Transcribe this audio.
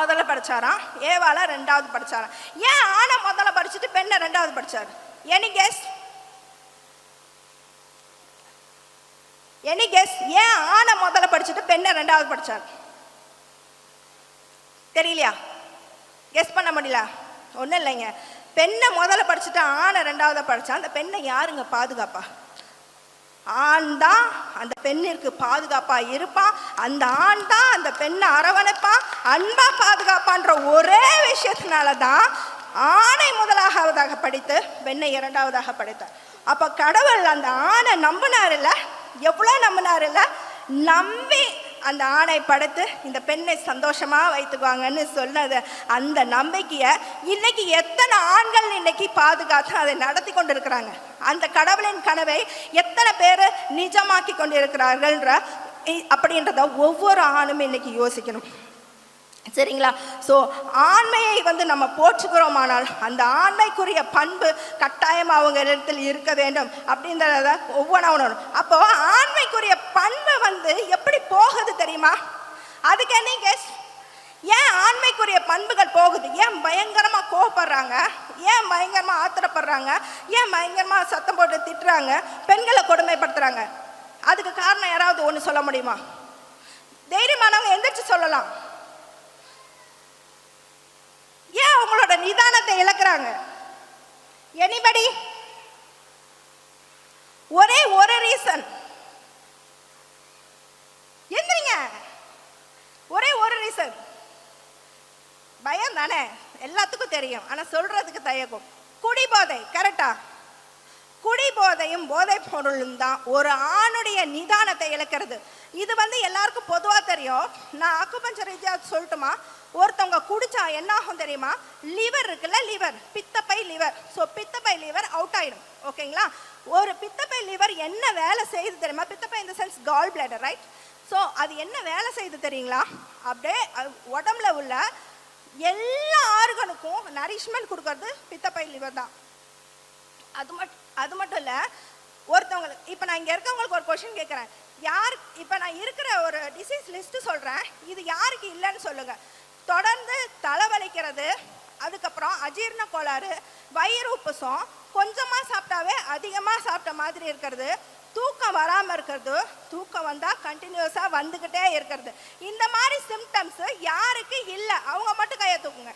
முதல்ல படிச்சாராம், ஏவாளை 2வது படிச்சாராம். ஏன் ஆணை முதல்ல படிச்சுட்டு பெண்ணை 2வது படிச்சாரு? Any guess? ஏன் ஆணை முதல்ல படிச்சுட்டு பெண்ணை 2வது படிச்சாரு? தெரியலையா? கெஸ் பண்ண முடியல? ஒன்றும் இல்லைங்க. பெண்ணை முதல்ல படிச்சுட்டு ஆணை 2வது படிச்சா அந்த பெண்ணை யாருங்க பாதுகாப்பா? ஆண் தான் அந்த பெண்ணிற்கு பாதுகாப்பா இருப்பான். அந்த ஆண் தான் அந்த பெண்ணை அரவணைப்பான், அன்பா பாதுகாப்பான்ற ஒரே விஷயத்தினால தான் ஆணை முதலாவதாக படித்து பெண்ணை 2வதாக படித்தார். அப்ப கடவுள் அந்த ஆணை நம்பினார் இல்ல, எவ்வளோ நம்பினார் இல்ல, நம்பி அந்த ஆணை படைத்து இந்த பெண்ணை சந்தோஷமா வைத்துக்குவாங்கன்னு சொன்னது. அந்த நம்பிக்கையை இன்னைக்கு எத்தனை ஆண்கள் இன்னைக்கு பாதுகாத்து அதை நடத்தி கொண்டு இருக்கிறாங்க? அந்த கடவுளின் கனவை எத்தனை பேர் நிஜமாக்கி கொண்டு இருக்கிறார்கள்ன்ற அப்படின்றத ஒவ்வொரு ஆணும் இன்னைக்கு யோசிக்கணும். சரிங்களா? ஸோ ஆண்மையை நம்ம போற்றுகிறோமானால் அந்த ஆண்மைக்குரிய பண்பு கட்டாயம் அவங்க இடத்தில் இருக்க வேண்டும் அப்படின்றத ஒவ்வொன்றா உணரும். அப்போ ஆண்மைக்குரிய பண்பு எப்படி போகுது தெரியுமா? அதுக்கு நீங்க ஏன் ஆண்மைக்குரிய பண்புகள் போகுது? ஏன் பயங்கரமா கோவப்படுறாங்க? ஏன் பயங்கரமா ஆத்திரப்படுறாங்க? ஏன் பயங்கரமா சத்தம் போட்டு திட்டுறாங்க? பெண்களை கொடுமைப்படுத்துறாங்க? அதுக்கு காரணம் யாராவது ஒன்று சொல்ல முடியுமா? தைரியமானவங்க எந்திரிச்சு சொல்லலாம். ஏன் அவங்களோட நிதானத்தை இழக்கிறாங்க? எனிபடி? ஒரே ஒரு ரீசன். எந்திரிங்க. ஒரே ஒரு ரீசன். பயம் தானே, எல்லாத்துக்கும் தெரியும். ஆனா சொல்றதுக்கு தயக்கம். குடிபோதை. கரெக்டா? குடிபோதையும் போதை பொருளும் தான் ஒரு ஆணுடைய நிதானத்தை இழக்கிறது. இது எல்லாருக்கும் பொதுவா தெரியும். நான் அக்குபஞ்சர் ரீதியா சொல்லட்டுமா? ஒருத்தவங்க குடிச்சா என்ன ஆகும் தெரியுமா? லிவர் இருக்குல்ல, லிவர், பித்தப்பை லிவர். ஸோ பித்தப்பை லிவர் அவுட் ஆயிடும். ஓகேங்களா? ஒரு பித்தப்பை லிவர் என்ன வேலை செய்யுது தெரியுமா? பித்தப்பை இந்த sense gall bladder, right? So அது என்ன வேலை செய்யுது தெரியுங்களா? அப்படியே உடம்புல உள்ள எல்லா ஆர்கனுக்கும் நரிஷ்மெண்ட் கொடுக்கறது பித்தப்பை லிவர் தான். அது மட்டும் இல்லை, ஒருத்தவங்களுக்கு இப்போ நான் இங்கே இருக்கவங்களுக்கு ஒரு கொஸ்டின் கேட்குறேன். யார் இப்போ நான் இருக்கிற ஒரு டிசீஸ் லிஸ்ட்டு சொல்கிறேன், இது யாருக்கு இல்லைன்னு சொல்லுங்கள். தொடர்ந்து தலைவலிக்கிறது, அதுக்கப்புறம் அஜீரண கோளாறு, வயிறு உப்புசம், கொஞ்சமாக சாப்பிட்டாவே அதிகமாக சாப்பிட்ட மாதிரி இருக்கிறது, தூக்கம் வராமல் இருக்கிறது, தூக்கம் வந்தால் கண்டினியூஸாக வந்துக்கிட்டே இருக்கிறது. இந்த மாதிரி சிம்டம்ஸு யாருக்கு இல்லை? அவங்க மட்டும் கையை தூக்குங்க.